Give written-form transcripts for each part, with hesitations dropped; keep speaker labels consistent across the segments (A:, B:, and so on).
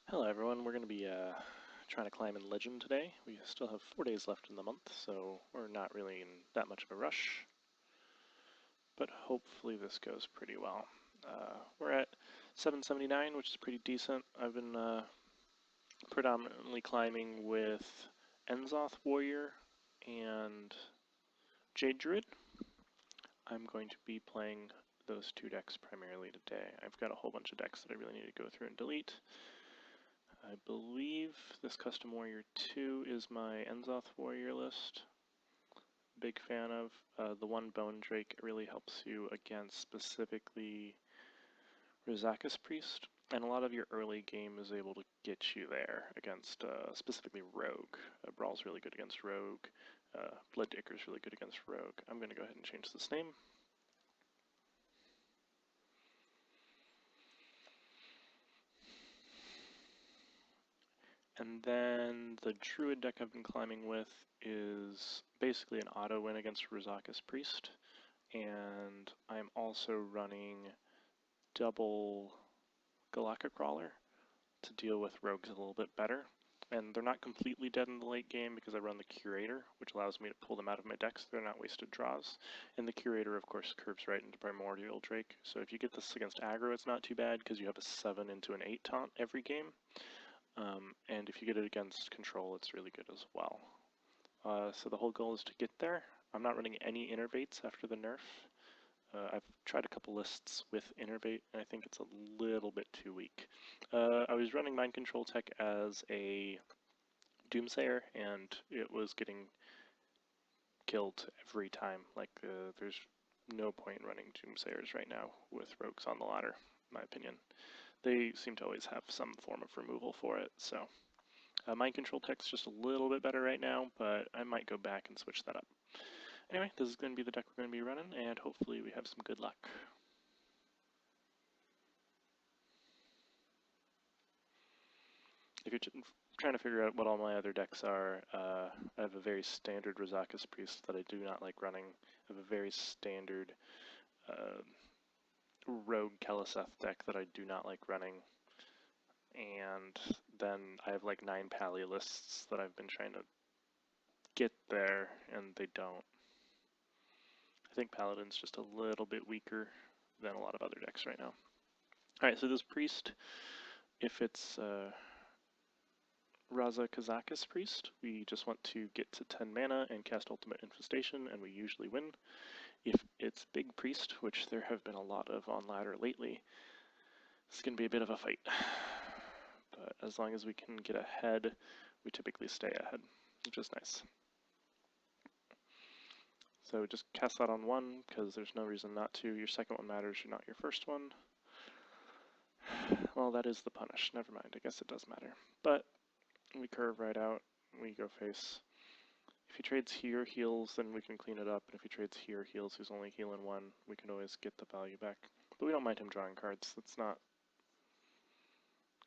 A: Hello everyone, we're going to be trying to climb in Legend today. We still have 4 days left in the month, so we're not really in that much of a rush. But hopefully this goes pretty well. We're at 779, which is pretty decent. I've been predominantly climbing with Enzoth Warrior and Jade Druid. I'm going to be playing those two decks primarily today. I've got a whole bunch of decks that I really need to go through and delete. I believe this Custom Warrior 2 is my Enzoth Warrior list. Big fan of. The one Bone Drake really helps you against specifically Raza Priest, and a lot of your early game is able to get you there against specifically Rogue. Brawl's really good against Rogue. Blooddigger's really good against Rogue. I'm going to go ahead and change this name. And then the Druid deck I've been climbing with is basically an auto win against Raza Priest, and I'm also running double Galactic Crawler to deal with rogues a little bit better. And they're not completely dead in the late game because I run the Curator, which allows me to pull them out of my deck so they're not wasted draws. And the Curator, of course, curves right into Primordial Drake. So if you get this against aggro, it's not too bad because you have a 7 into an 8 taunt every game. And if you get it against control, it's really good as well. So the whole goal is to get there. I'm not running any Innervates after the nerf. I've tried a couple lists with Innervate, and I think it's a little bit too weak. I was running Mind Control Tech as a Doomsayer, and it was getting killed every time. There's no point in running Doomsayers right now with rogues on the ladder, in my opinion. They seem to always have some form of removal for it, so Mind Control Tech's just a little bit better right now, but I might go back and switch that up. Anyway, this is going to be the deck we're going to be running, and hopefully we have some good luck. If you're trying to figure out what all my other decks are, I have a very standard Raza Priest that I do not like running. I have a very standard Rogue Keleseth deck that I do not like running. And then I have like 9 Pally lists that I've been trying to get there, and they don't. I think Paladin's just a little bit weaker than a lot of other decks right now. Alright, so this Priest, if it's Raza Priest, we just want to get to 10 mana and cast Ultimate Infestation, and we usually win. If it's Big Priest, which there have been a lot of on ladder lately, it's going to be a bit of a fight. But as long as we can get ahead, we typically stay ahead, which is nice. So just cast that on 1, because there's no reason not to. Your second one matters, you're not your first one. Well, that is the punish. Never mind, I guess it does matter. But we curve right out, we go face. If he trades here, heals, then we can clean it up. And if he trades here, heals, he's only healing 1. We can always get the value back. But we don't mind him drawing cards. That's not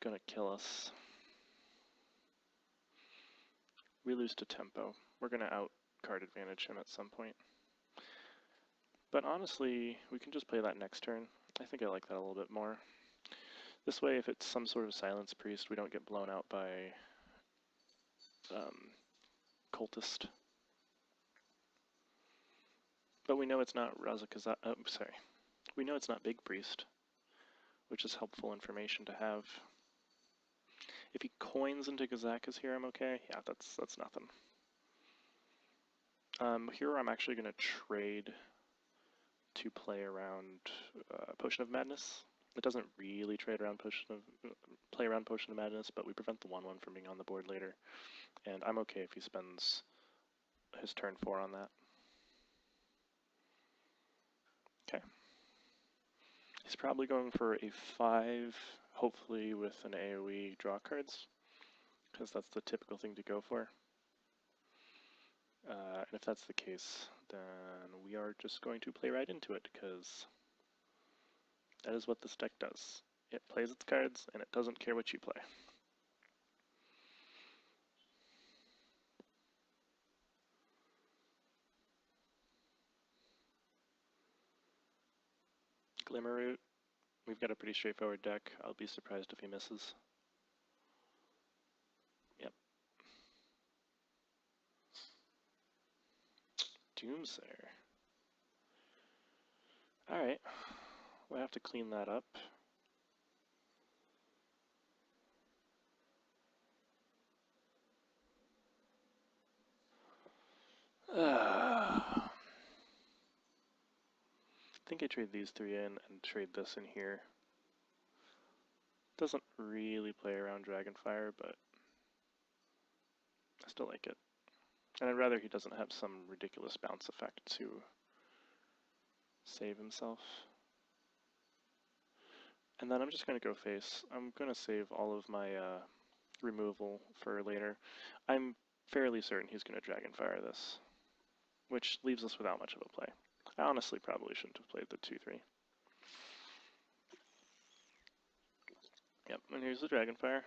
A: going to kill us. We lose to tempo. We're going to out-card advantage him at some point. But honestly, we can just play that next turn. I think I like that a little bit more. This way, if it's some sort of Silence Priest, we don't get blown out by Cultist. But we know it's not we know it's not Big Priest, which is helpful information to have. If he coins into Kazakas here, I'm okay. Yeah, that's nothing. Here I'm actually going to trade to play around Potion of Madness. It doesn't really play around Potion of Madness, but we prevent the 1/1 from being on the board later. And I'm okay if he spends his turn 4 on that. Okay. He's probably going for a 5, hopefully with an AoE draw cards, because that's the typical thing to go for. And if that's the case, then we are just going to play right into it, because that is what this deck does. It plays its cards, and it doesn't care what you play. Glimmerroot, we've got a pretty straightforward deck. I'll be surprised if he misses. Doomsayer. Alright, we'll have to clean that up. I think I trade these three in and trade this in here. Doesn't really play around Dragonfire, but I still like it. And I'd rather he doesn't have some ridiculous bounce effect to save himself. And then I'm just going to go face. I'm going to save all of my removal for later. I'm fairly certain he's going to Dragonfire this, which leaves us without much of a play. I honestly probably shouldn't have played the 2-3. Yep, and here's the Dragonfire.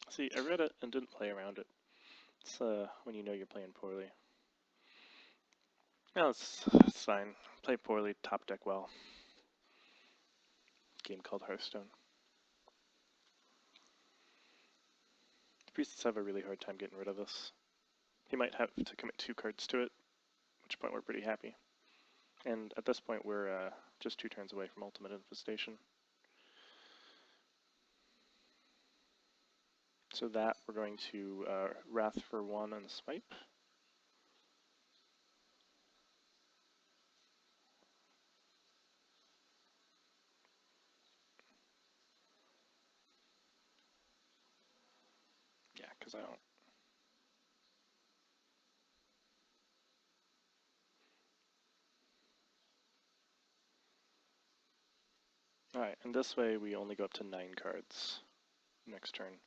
A: See, I read it and didn't play around it. It's when you know you're playing poorly. No, it's fine. Play poorly, top deck well. Game called Hearthstone. The priests have a really hard time getting rid of this. He might have to commit 2 cards to it, at which point we're pretty happy. And at this point we're just 2 turns away from Ultimate Infestation. So that we're going to Wrath for 1 and Swipe. Yeah, because I don't. Alright, and this way we only go up to 9 cards next turn.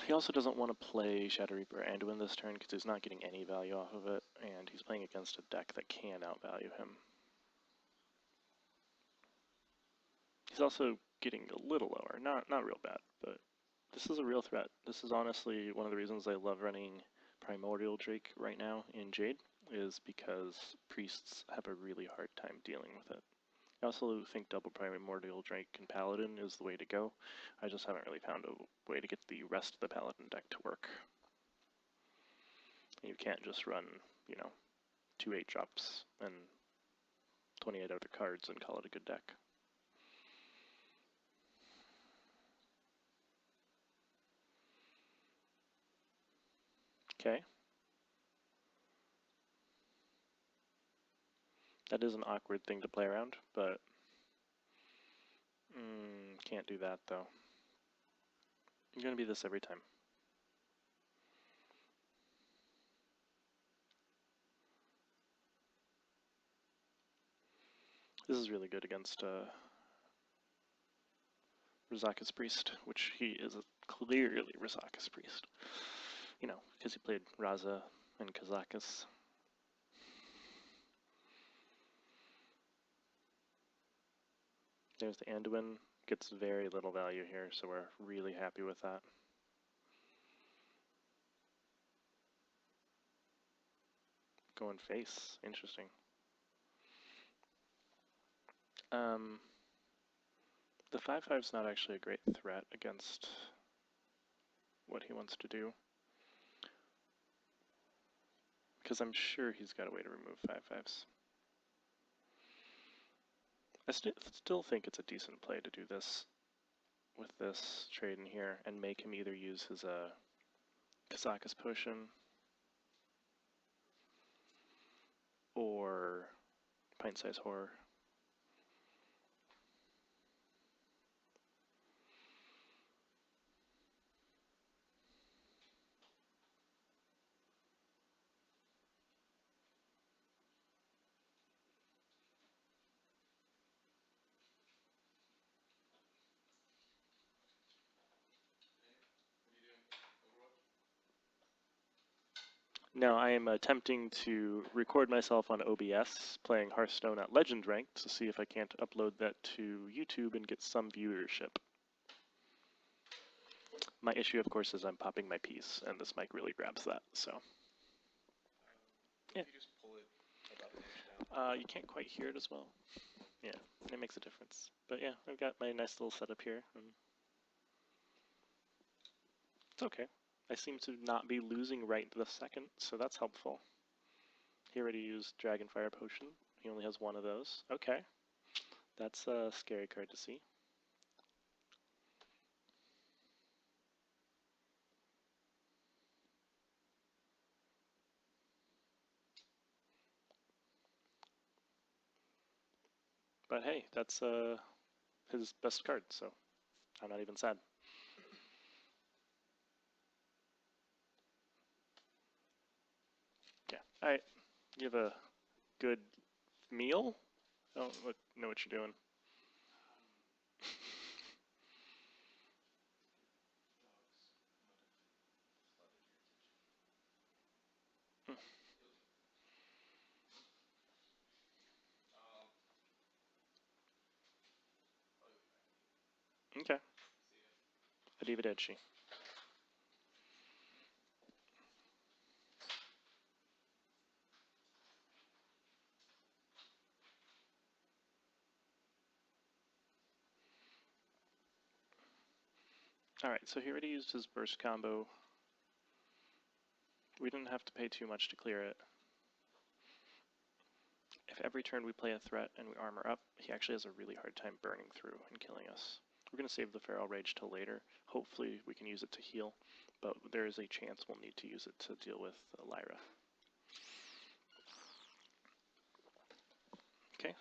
A: He also doesn't want to play Shadow Reaper Anduin this turn because he's not getting any value off of it, and he's playing against a deck that can outvalue him. He's also getting a little lower, not real bad, but this is a real threat. This is honestly one of the reasons I love running Primordial Drake right now in Jade, is because priests have a really hard time dealing with it. I also think double Primordial Drake and Paladin is the way to go. I just haven't really found a way to get the rest of the Paladin deck to work. You can't just run, 2 8-drops and 28 other cards and call it a good deck. Okay. That is an awkward thing to play around, but can't do that though. You're gonna be this every time. This is really good against Raza's Priest, which he is clearly Raza's Priest. Because he played Raza and Kazakus. There's the Anduin. Gets very little value here, so we're really happy with that. Going face. Interesting. The 5/5's not actually a great threat against what he wants to do, because I'm sure he's got a way to remove 5/5s. I still think it's a decent play to do this with this trade in here and make him either use his Kazakus Potion or Pint-Size Horror. Now I am attempting to record myself on OBS playing Hearthstone at Legend Rank to see if I can't upload that to YouTube and get some viewership. My issue, of course, is I'm popping my piece, and this mic really grabs that, so. Yeah.
B: If you just pull it about an inch down.
A: You can't quite hear it as well. Yeah, it makes a difference. But yeah, I've got my nice little setup here. And it's okay. I seem to not be losing right this second, so that's helpful. He already used Dragonfire Potion. He only has one of those. Okay. That's a scary card to see. But hey, that's his best card, so I'm not even sad. Yeah. Alright. You have a good meal? I don't know what you're doing. Okay. Arrivederci. Alright, so he already used his burst combo. We didn't have to pay too much to clear it. If every turn we play a threat and we armor up, he actually has a really hard time burning through and killing us. We're going to save the Feral Rage till later. Hopefully we can use it to heal, but there is a chance we'll need to use it to deal with Lyra. Okay.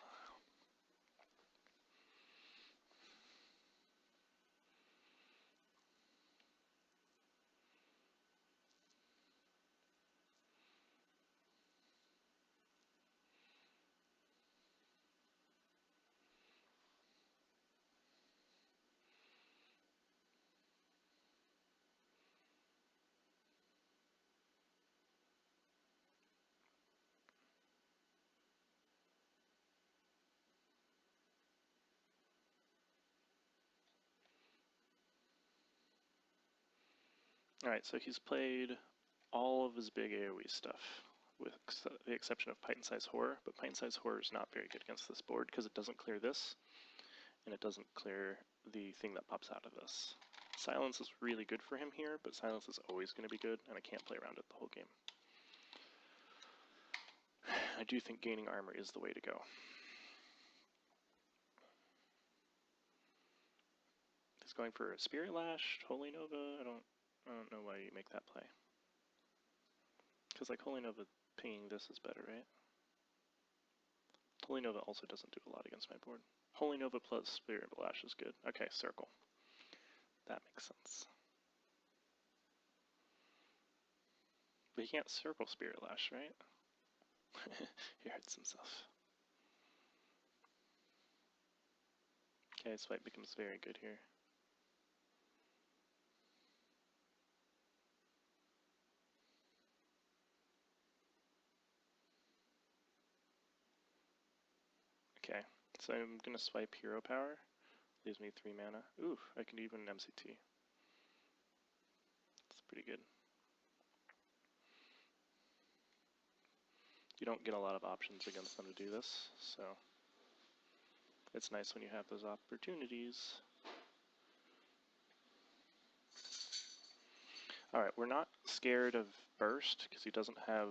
A: Alright, so he's played all of his big AoE stuff, with the exception of Python-Size Horror, but Python-Size Horror is not very good against this board because it doesn't clear this, and it doesn't clear the thing that pops out of this. Silence is really good for him here, but Silence is always going to be good, and I can't play around it the whole game. I do think gaining armor is the way to go. He's going for a Spirit Lash, Holy Nova. I don't know why you make that play. Because like Holy Nova pinging this is better, right? Holy Nova also doesn't do a lot against my board. Holy Nova plus Spirit Lash is good. Okay, Circle. That makes sense. But he can't Circle Spirit Lash, right? He hurts himself. Okay, Swipe becomes very good here. Okay, so I'm going to swipe Hero Power. Leaves me 3 mana. Ooh, I can do even an MCT. That's pretty good. You don't get a lot of options against them to do this, so it's nice when you have those opportunities. Alright, we're not scared of Burst, because he doesn't have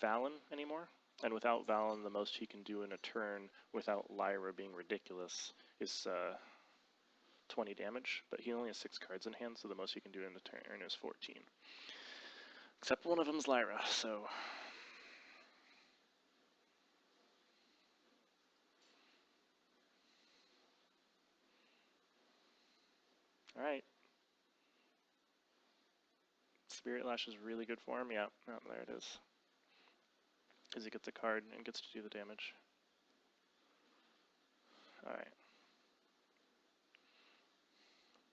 A: Valen anymore. And without Valen, the most he can do in a turn without Lyra being ridiculous is 20 damage, but he only has 6 cards in hand, so the most he can do in a turn is 14. Except one of them's Lyra, so... Alright. Spirit Lash is really good for him. Yeah, oh, there it is. Because he gets a card and gets to do the damage. Alright.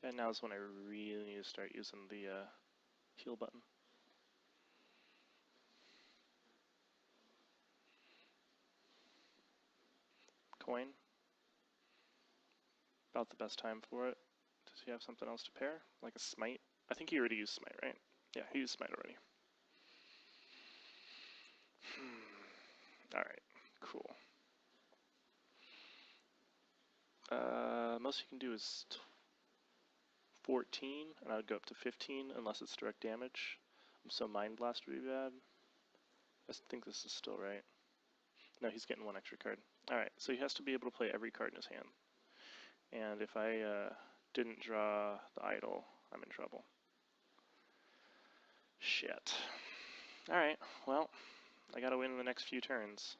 A: And now is when I really need to start using the heal button. Coin. About the best time for it. Does he have something else to pair? Like a Smite? I think he already used Smite, right? Yeah, he used Smite already. Alright, cool. Most you can do is 14, and I would go up to 15 unless it's direct damage. So Mind Blast would be bad. I think this is still right. No, he's getting one extra card. Alright, so he has to be able to play every card in his hand. And if I didn't draw the idol, I'm in trouble. Shit. Alright, well, I gotta win in the next few turns.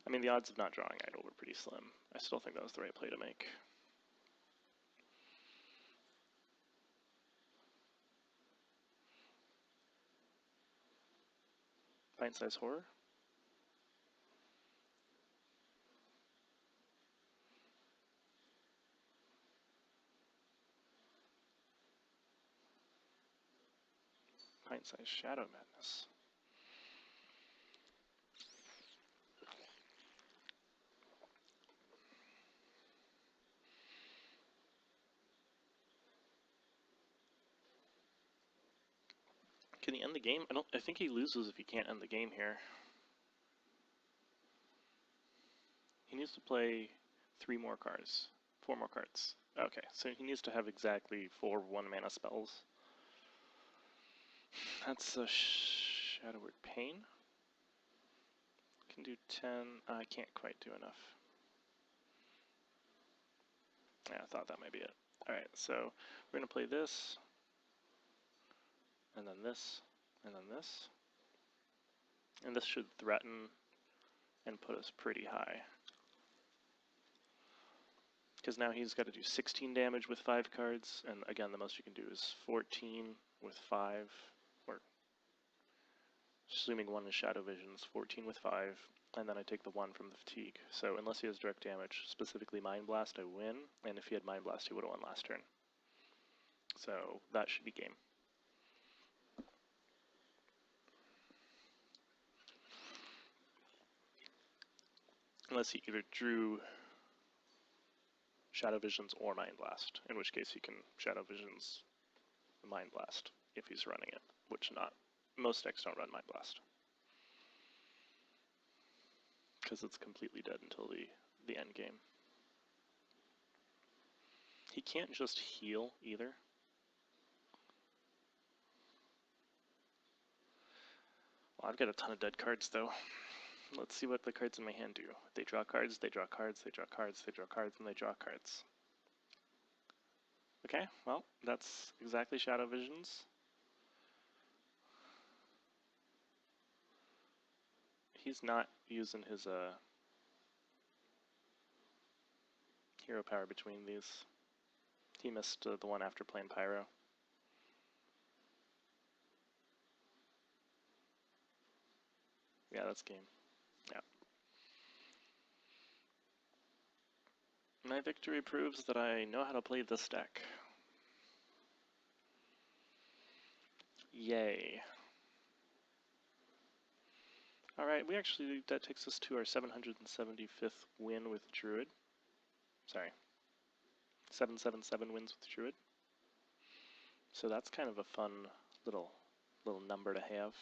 A: I mean, the odds of not drawing idol were pretty slim. I still think that was the right play to make. Pint-Size Horror? Pint-Size Shadow Madness. Can he end the game? I think he loses if he can't end the game here. He needs to play 4 more cards. Okay, so he needs to have exactly 4 1-mana spells. That's a Shadow Word Pain. Can do 10. I can't quite do enough. Yeah, I thought that might be it. Alright, so we're going to play this, and then this, and then this. And this should threaten and put us pretty high. Because now he's got to do 16 damage with 5 cards, and again, the most you can do is 14 with 5, or assuming 1 is Shadow Visions, 14 with 5, and then I take the 1 from the Fatigue. So unless he has direct damage, specifically Mind Blast, I win, and if he had Mind Blast, he would have won last turn. So that should be game. Unless he either drew Shadow Visions or Mind Blast, in which case he can Shadow Visions Mind Blast if he's running it, which most decks don't run Mind Blast. Because it's completely dead until the end game. He can't just heal either. Well, I've got a ton of dead cards though. Let's see what the cards in my hand do. They draw cards, they draw cards, they draw cards, they draw cards, and they draw cards. Okay, well, that's exactly Shadow Visions. He's not using his hero power between these. He missed the one after playing Pyro. Yeah, that's game. Yeah. My victory proves that I know how to play this deck. Yay. Alright, that takes us to our 775th win with Druid. Sorry. 777 wins with Druid. So that's kind of a fun little number to have.